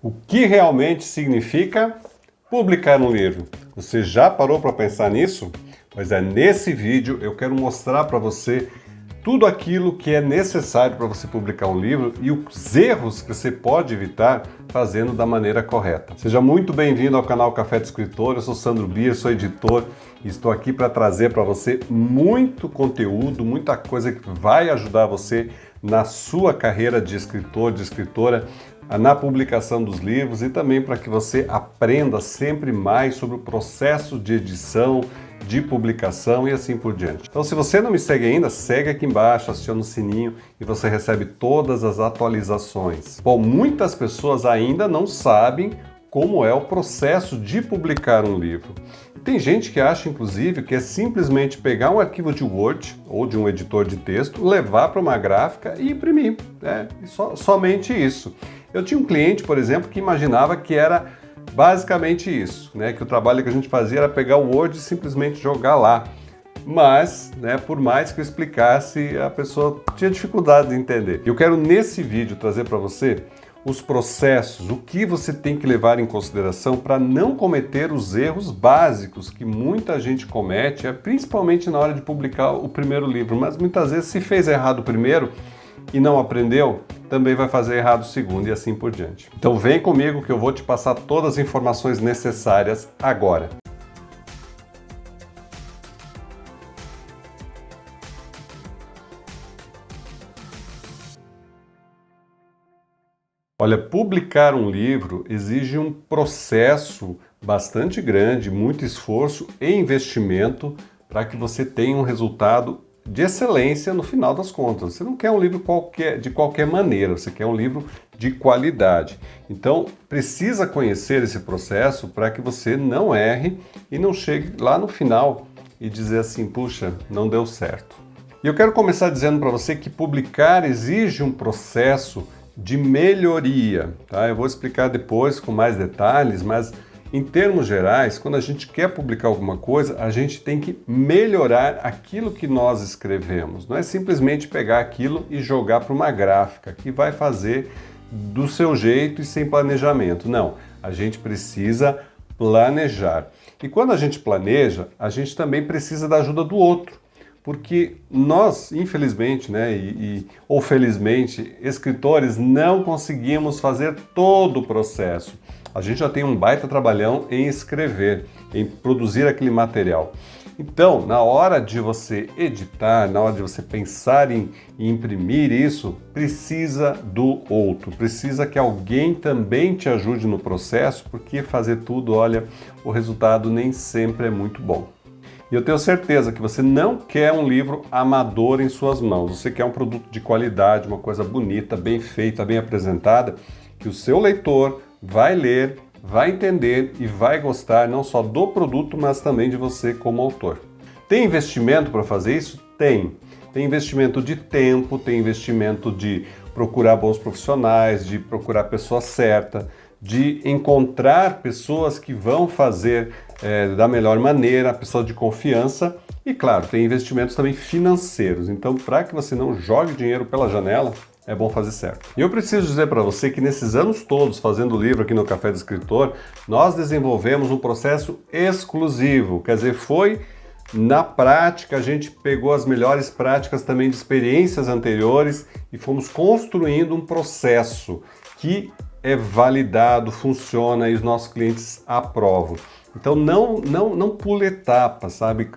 O que realmente significa publicar um livro? Você já parou para pensar nisso? Pois é, nesse vídeo eu quero mostrar para você tudo aquilo que é necessário para você publicar um livro e os erros que você pode evitar fazendo da maneira correta. Seja muito bem-vindo ao canal Café de Escritor. Eu sou Sandro Bier, sou editor e estou aqui para trazer para você muito conteúdo, muita coisa que vai ajudar você na sua carreira de escritor, de escritora, na publicação dos livros e também para que você aprenda sempre mais sobre o processo de edição, de publicação e assim por diante. Então, se você não me segue ainda, segue aqui embaixo, aciona o sininho e você recebe todas as atualizações. Bom, muitas pessoas ainda não sabem como é o processo de publicar um livro. Tem gente que acha, inclusive, que é simplesmente pegar um arquivo de Word ou de um editor de texto, levar para uma gráfica e imprimir. Somente isso. Eu tinha um cliente, por exemplo, que imaginava que era basicamente isso, né? Que o trabalho que a gente fazia era pegar o Word e simplesmente jogar lá. Mas, por mais que eu explicasse, a pessoa tinha dificuldade de entender. Eu quero nesse vídeo trazer para você os processos, o que você tem que levar em consideração para não cometer os erros básicos que muita gente comete, principalmente na hora de publicar o primeiro livro. Mas muitas vezes, se fez errado o primeiro e não aprendeu, também vai fazer errado o segundo e assim por diante. Então vem comigo que eu vou te passar todas as informações necessárias agora. Olha, publicar um livro exige um processo bastante grande, muito esforço e investimento para que você tenha um resultado de excelência no final das contas. Você não quer um livro de qualquer maneira, você quer um livro de qualidade. Então, precisa conhecer esse processo para que você não erre e não chegue lá no final e dizer assim, puxa, não deu certo. E eu quero começar dizendo para você que publicar exige um processo de melhoria, tá? Eu vou explicar depois com mais detalhes, mas em termos gerais, quando a gente quer publicar alguma coisa, a gente tem que melhorar aquilo que nós escrevemos. Não é simplesmente pegar aquilo e jogar para uma gráfica que vai fazer do seu jeito e sem planejamento. Não, a gente precisa planejar. E quando a gente planeja, a gente também precisa da ajuda do outro. Porque nós, infelizmente, ou felizmente, escritores, não conseguimos fazer todo o processo. A gente já tem um baita trabalhão em escrever, em produzir aquele material. Então, na hora de você editar, na hora de você pensar em imprimir isso, precisa do outro, precisa que alguém também te ajude no processo, porque fazer tudo, olha, o resultado nem sempre é muito bom. E eu tenho certeza que você não quer um livro amador em suas mãos. Você quer um produto de qualidade, uma coisa bonita, bem feita, bem apresentada, que o seu leitor vai ler, vai entender e vai gostar não só do produto, mas também de você como autor. Tem investimento para fazer isso? Tem. Tem investimento de tempo, tem investimento de procurar bons profissionais, de procurar a pessoa certa, de encontrar pessoas que vão fazer da melhor maneira, pessoa de confiança e, claro, tem investimentos também financeiros. Então, para que você não jogue dinheiro pela janela, é bom fazer certo. E eu preciso dizer para você que nesses anos todos fazendo livro aqui no Café do Escritor, nós desenvolvemos um processo exclusivo, quer dizer, foi na prática, a gente pegou as melhores práticas também de experiências anteriores e fomos construindo um processo que é validado, funciona e os nossos clientes aprovam. Então não pule etapas, sabe?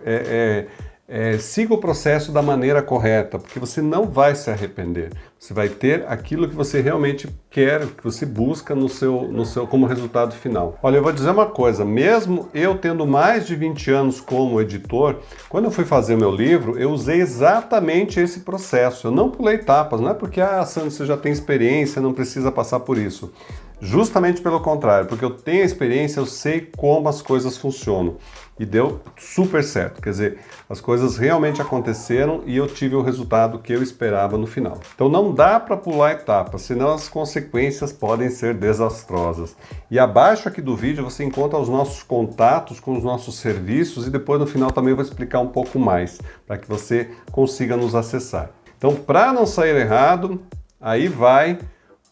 Siga o processo da maneira correta, porque você não vai se arrepender. Você vai ter aquilo que você realmente quer, que você busca no seu como resultado final. Olha, eu vou dizer uma coisa, mesmo eu tendo mais de 20 anos como editor, quando eu fui fazer meu livro, eu usei exatamente esse processo. Eu não pulei etapas, não é porque, Sandro, você já tem experiência, não precisa passar por isso. Justamente pelo contrário, porque eu tenho experiência, eu sei como as coisas funcionam. E deu super certo, quer dizer, as coisas realmente aconteceram e eu tive o resultado que eu esperava no final. Então não dá para pular etapas, senão as consequências podem ser desastrosas. E abaixo aqui do vídeo você encontra os nossos contatos com os nossos serviços e depois no final também eu vou explicar um pouco mais, para que você consiga nos acessar. Então, para não sair errado, aí vai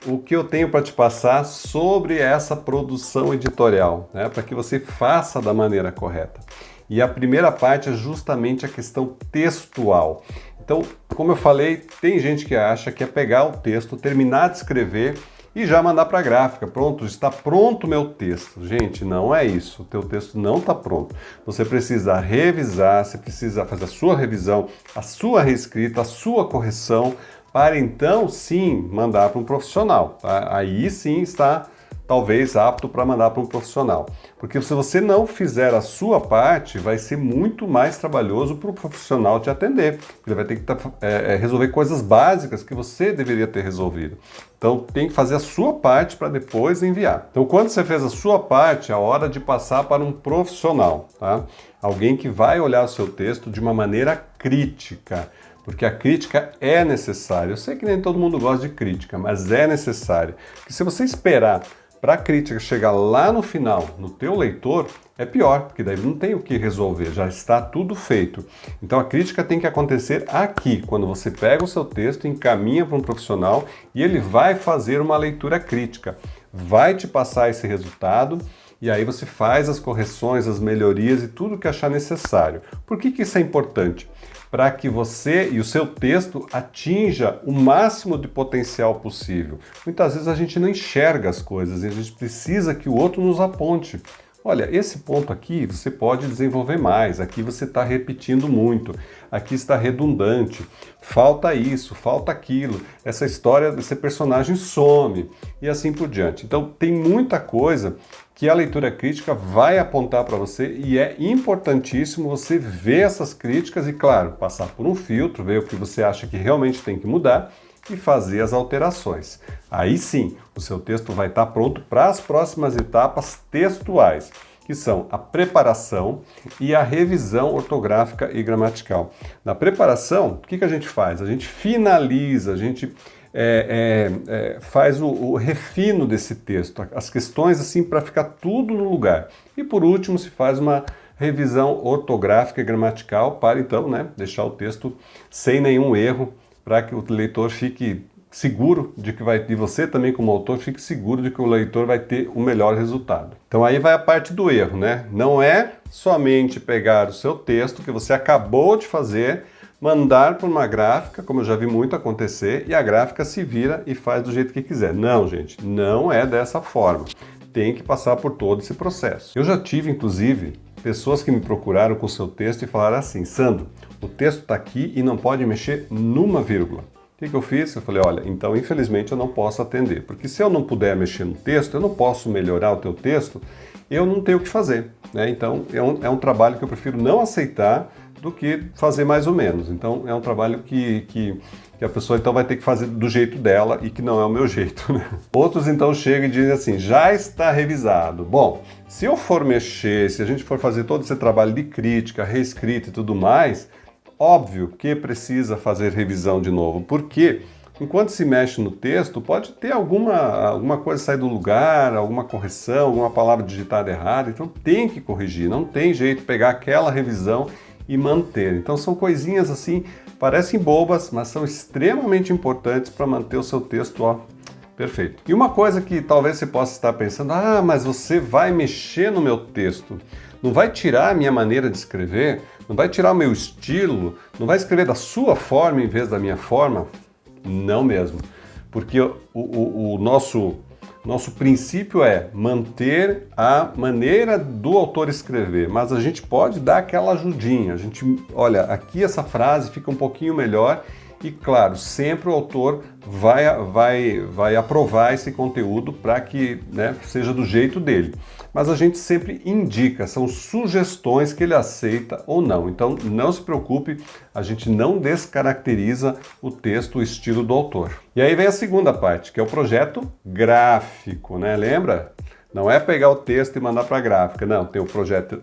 o que eu tenho para te passar sobre essa produção editorial, né, para que você faça da maneira correta. E a primeira parte é justamente a questão textual. Então, como eu falei, tem gente que acha que é pegar o texto, terminar de escrever e já mandar para a gráfica. Pronto, está pronto o meu texto. Gente, não é isso. O teu texto não está pronto. Você precisa revisar, você precisa fazer a sua revisão, a sua reescrita, a sua correção, para então sim mandar para um profissional. Tá? Aí sim está talvez apto para mandar para um profissional. Porque se você não fizer a sua parte, vai ser muito mais trabalhoso para o profissional te atender. Ele vai ter que resolver coisas básicas que você deveria ter resolvido. Então tem que fazer a sua parte para depois enviar. Então quando você fez a sua parte, é a hora de passar para um profissional, tá? Alguém que vai olhar o seu texto de uma maneira crítica. Porque a crítica é necessária. Eu sei que nem todo mundo gosta de crítica, mas é necessária. Porque se você esperar para a crítica chegar lá no final, no teu leitor, é pior, porque daí não tem o que resolver, já está tudo feito. Então a crítica tem que acontecer aqui, quando você pega o seu texto, encaminha para um profissional e ele vai fazer uma leitura crítica, vai te passar esse resultado e aí você faz as correções, as melhorias e tudo que achar necessário. Por que isso é importante? Para que você e o seu texto atinja o máximo de potencial possível. Muitas vezes a gente não enxerga as coisas e a gente precisa que o outro nos aponte. Olha, esse ponto aqui você pode desenvolver mais, aqui você está repetindo muito, aqui está redundante, falta isso, falta aquilo, essa história desse personagem some e assim por diante. Então tem muita coisa que a leitura crítica vai apontar para você e é importantíssimo você ver essas críticas e, claro, passar por um filtro, ver o que você acha que realmente tem que mudar e fazer as alterações. Aí sim, o seu texto vai estar pronto para as próximas etapas textuais, que são a preparação e a revisão ortográfica e gramatical. Na preparação, o que a gente faz? A gente finaliza, a gente faz o refino desse texto, as questões assim para ficar tudo no lugar. E por último se faz uma revisão ortográfica e gramatical para então, né, deixar o texto sem nenhum erro, para que o leitor fique seguro de que vai, e você também como autor fique seguro de que o leitor vai ter o melhor resultado. Então aí vai a parte do erro, né? Não é somente pegar o seu texto que você acabou de fazer, mandar para uma gráfica, como eu já vi muito acontecer, e a gráfica se vira e faz do jeito que quiser. Não, gente, não é dessa forma. Tem que passar por todo esse processo. Eu já tive, inclusive, pessoas que me procuraram com o seu texto e falaram assim: Sandro, o texto está aqui e não pode mexer numa vírgula. O que eu fiz? Eu falei, olha, então infelizmente eu não posso atender, porque se eu não puder mexer no texto, eu não posso melhorar o teu texto, eu não tenho o que fazer, né? Então é um trabalho que eu prefiro não aceitar do que fazer mais ou menos. Então é um trabalho que a pessoa então vai ter que fazer do jeito dela e que não é o meu jeito, né? Outros então chegam e dizem assim, já está revisado. Bom, se eu for mexer, se a gente for fazer todo esse trabalho de crítica, reescrita e tudo mais, óbvio que precisa fazer revisão de novo, porque enquanto se mexe no texto, pode ter alguma coisa sair do lugar, alguma correção, alguma palavra digitada errada, então tem que corrigir, não tem jeito pegar aquela revisão e manter. Então são coisinhas assim, parecem bobas, mas são extremamente importantes para manter o seu texto, ó, perfeito. E uma coisa que talvez você possa estar pensando, mas você vai mexer no meu texto, não vai tirar a minha maneira de escrever, não vai tirar o meu estilo, não vai escrever da sua forma em vez da minha forma? Não mesmo, porque o nosso princípio é manter a maneira do autor escrever, mas a gente pode dar aquela ajudinha. A gente, olha, aqui essa frase fica um pouquinho melhor e, claro, sempre o autor vai aprovar esse conteúdo para que, né, seja do jeito dele. Mas a gente sempre indica, são sugestões que ele aceita ou não. Então não se preocupe, a gente não descaracteriza o texto, o estilo do autor. E aí vem a segunda parte, que é o projeto gráfico, né? Lembra? Não é pegar o texto e mandar para a gráfica, não. Tem o projeto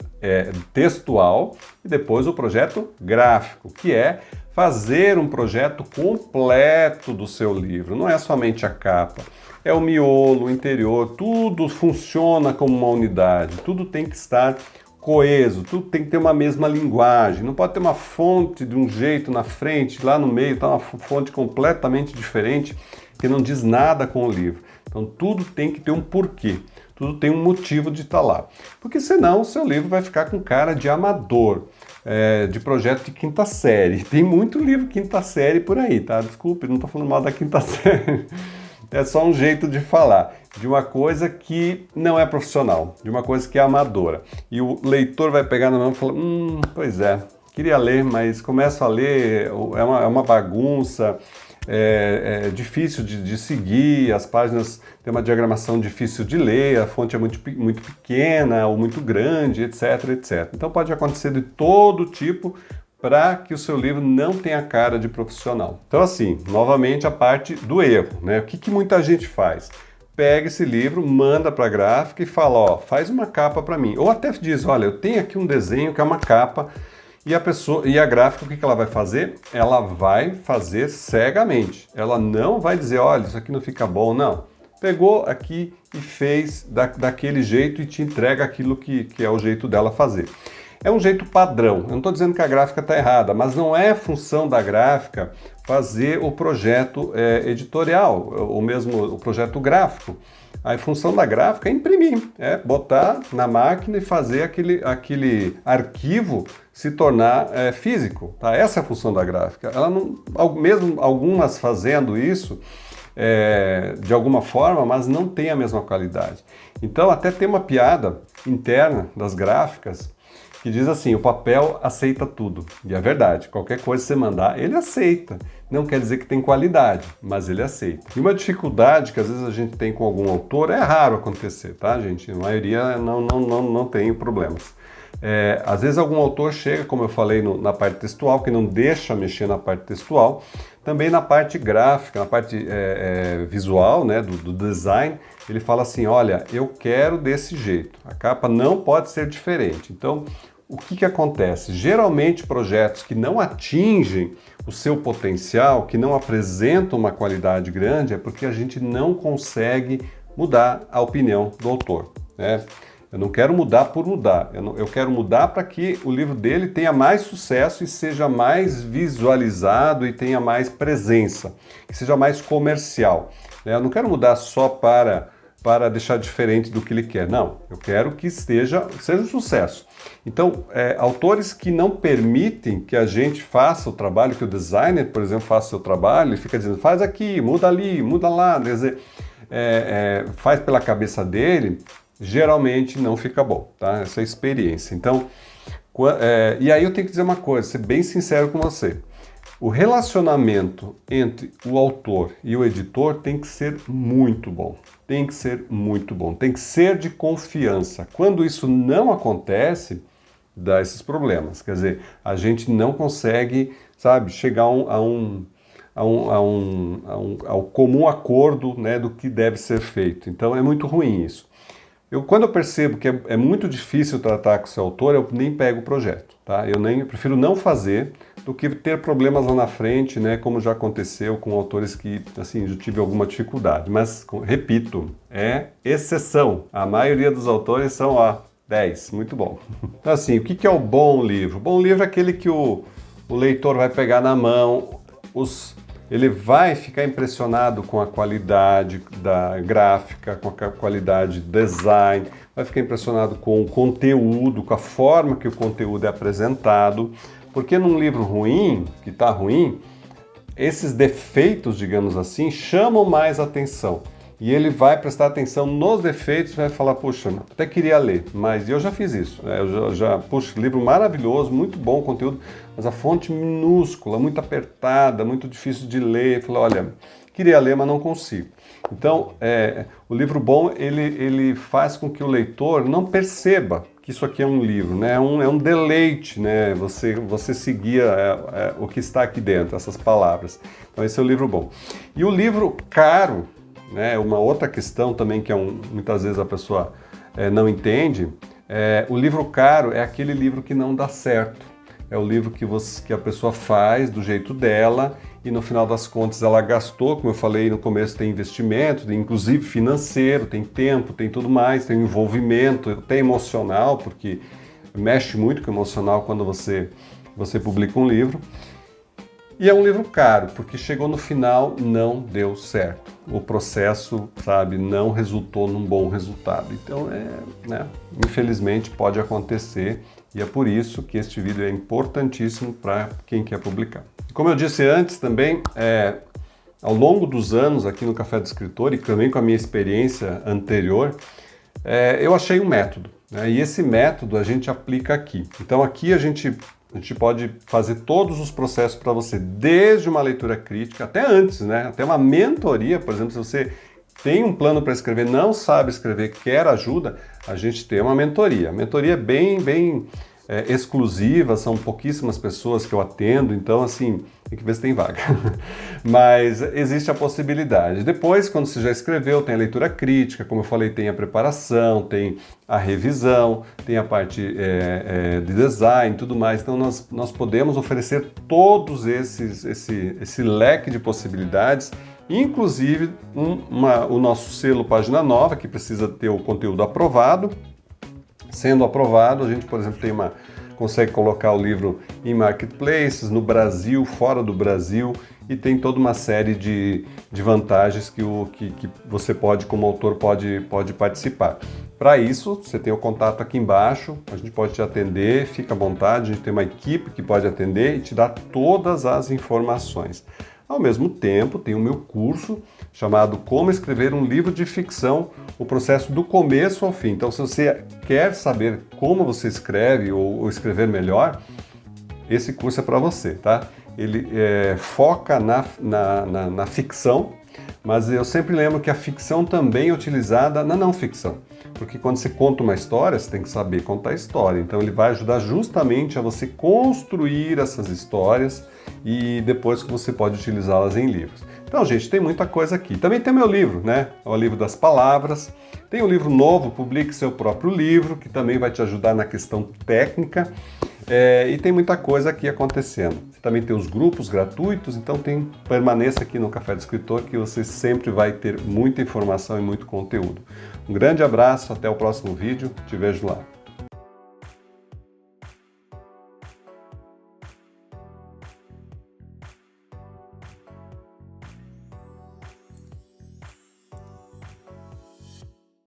textual e depois o projeto gráfico, que é fazer um projeto completo do seu livro. Não é somente a capa, é o miolo, o interior, tudo funciona como uma unidade, tudo tem que estar coeso, tudo tem que ter uma mesma linguagem, não pode ter uma fonte de um jeito na frente, lá no meio está uma fonte completamente diferente. porque não diz nada com o livro. Então tudo tem que ter um porquê, tudo tem um motivo de estar lá. Porque senão o seu livro vai ficar com cara de amador, de projeto de quinta série. Tem muito livro quinta série por aí, tá? Desculpe, não estou falando mal da quinta série. É só um jeito de falar de uma coisa que não é profissional, de uma coisa que é amadora. E o leitor vai pegar na mão e falar, pois é, queria ler, mas começo a ler, é uma bagunça, é difícil de seguir, as páginas têm uma diagramação difícil de ler, a fonte é muito pequena ou muito grande, etc, etc. Então pode acontecer de todo tipo para que o seu livro não tenha cara de profissional. Então assim, novamente a parte do erro, né? O que muita gente faz? Pega esse livro, manda para a gráfica e fala, ó, faz uma capa para mim. Ou até diz, olha, eu tenho aqui um desenho que é uma capa, e a gráfica, o que ela vai fazer? Ela vai fazer cegamente. Ela não vai dizer, olha, isso aqui não fica bom, não. Pegou aqui e fez daquele jeito e te entrega aquilo que é o jeito dela fazer. É um jeito padrão. Eu não estou dizendo que a gráfica está errada, mas não é função da gráfica fazer o projeto editorial, ou mesmo o projeto gráfico. A função da gráfica é imprimir, é botar na máquina e fazer aquele arquivo se tornar físico. Tá? Essa é a função da gráfica. Ela não, mesmo algumas fazendo isso de alguma forma, mas não tem a mesma qualidade. Então até tem uma piada interna das gráficas que diz assim, o papel aceita tudo. E é verdade, qualquer coisa que você mandar, ele aceita. Não quer dizer que tem qualidade, mas ele aceita. E uma dificuldade que às vezes a gente tem com algum autor, é raro acontecer, tá, gente? A maioria não tem problemas. Às vezes algum autor chega, como eu falei na parte textual, que não deixa mexer na parte textual, também na parte gráfica, na parte visual, né, do design, ele fala assim, olha, eu quero desse jeito, a capa não pode ser diferente. Então, o que acontece? Geralmente projetos que não atingem o seu potencial, que não apresentam uma qualidade grande, é porque a gente não consegue mudar a opinião do autor, né? Eu não quero mudar por mudar, eu quero mudar para que o livro dele tenha mais sucesso e seja mais visualizado e tenha mais presença, que seja mais comercial. Eu não quero mudar só para deixar diferente do que ele quer, não. Eu quero que seja um sucesso. Então, autores que não permitem que a gente faça o trabalho, que o designer, por exemplo, faça o seu trabalho, ele fica dizendo, faz aqui, muda ali, muda lá, quer dizer, faz pela cabeça dele, geralmente não fica bom, tá? Essa é a experiência. Então, e aí eu tenho que dizer uma coisa, ser bem sincero com você. O relacionamento entre o autor e o editor tem que ser muito bom. Tem que ser muito bom. Tem que ser de confiança. Quando isso não acontece, dá esses problemas. Quer dizer, a gente não consegue, sabe, chegar ao comum acordo, né, do que deve ser feito. Então é muito ruim isso. Quando eu percebo que é muito difícil tratar com o seu autor, eu nem pego o projeto, tá? Eu prefiro não fazer do que ter problemas lá na frente, né? Como já aconteceu com autores que, assim, eu tive alguma dificuldade. Mas, repito, é exceção. A maioria dos autores são 10, muito bom. Assim, o que é o bom livro? O bom livro é aquele que o leitor vai pegar na mão, ele vai ficar impressionado com a qualidade da gráfica, com a qualidade do design, vai ficar impressionado com o conteúdo, com a forma que o conteúdo é apresentado, porque num livro ruim, que está ruim, esses defeitos, digamos assim, chamam mais atenção. E ele vai prestar atenção nos defeitos e vai falar, puxa, até queria ler, mas eu já fiz isso. Puxa, livro maravilhoso, muito bom o conteúdo, mas a fonte minúscula, muito apertada, muito difícil de ler. Eu falei, olha, queria ler, mas não consigo. Então, o livro bom, ele faz com que o leitor não perceba que isso aqui é um livro, né? É um deleite, né? Você seguir o que está aqui dentro, essas palavras. Então, esse é o livro bom. E o livro caro, né, uma outra questão também que muitas vezes a pessoa não entende, o livro caro é aquele livro que não dá certo. É o livro que a pessoa faz do jeito dela e no final das contas ela gastou, como eu falei no começo, tem investimento, inclusive financeiro, tem tempo, tem tudo mais, tem envolvimento, tem emocional, porque mexe muito com o emocional quando você publica um livro. E é um livro caro, porque chegou no final, não deu certo. O processo, sabe, não resultou num bom resultado. Então, infelizmente pode acontecer e é por isso que este vídeo é importantíssimo para quem quer publicar. Como eu disse antes também, ao longo dos anos aqui no Café do Escritor e também com a minha experiência anterior, eu achei um método, né? E esse método a gente aplica aqui. Então aqui a gente pode fazer todos os processos para você, desde uma leitura crítica, até antes, né? Até uma mentoria, por exemplo, se você tem um plano para escrever, não sabe escrever, quer ajuda, a gente tem uma mentoria. A mentoria é bem exclusiva, são pouquíssimas pessoas que eu atendo, então assim, tem que ver se tem vaga. Mas existe a possibilidade. Depois, quando você já escreveu, tem a leitura crítica, como eu falei, tem a preparação, tem a revisão, tem a parte de design, tudo mais. Então nós podemos oferecer todos esse leque de possibilidades, inclusive o nosso selo Página Nova, que precisa ter o conteúdo aprovado. Sendo aprovado, a gente, por exemplo, consegue colocar o livro em marketplaces, no Brasil, fora do Brasil, e tem toda uma série de vantagens que você pode, como autor, pode participar. Para isso, você tem o contato aqui embaixo, a gente pode te atender, fica à vontade, a gente tem uma equipe que pode atender e te dar todas as informações. Ao mesmo tempo, tem o meu curso chamado Como Escrever um Livro de Ficção, o processo do começo ao fim. Então, se você quer saber como você escreve ou escrever melhor, esse curso é para você, tá? Ele foca na ficção, mas eu sempre lembro que a ficção também é utilizada na não ficção. Porque quando você conta uma história, você tem que saber contar a história. Então ele vai ajudar justamente a você construir essas histórias e depois que você pode utilizá-las em livros. Então, gente, tem muita coisa aqui. Também tem meu livro, né? É o livro das palavras. Tem um livro novo, Publique Seu Próprio Livro, que também vai te ajudar na questão técnica. E tem muita coisa aqui acontecendo. Você também tem os grupos gratuitos, então permaneça aqui no Café do Escritor que você sempre vai ter muita informação e muito conteúdo. Um grande abraço, até o próximo vídeo, te vejo lá.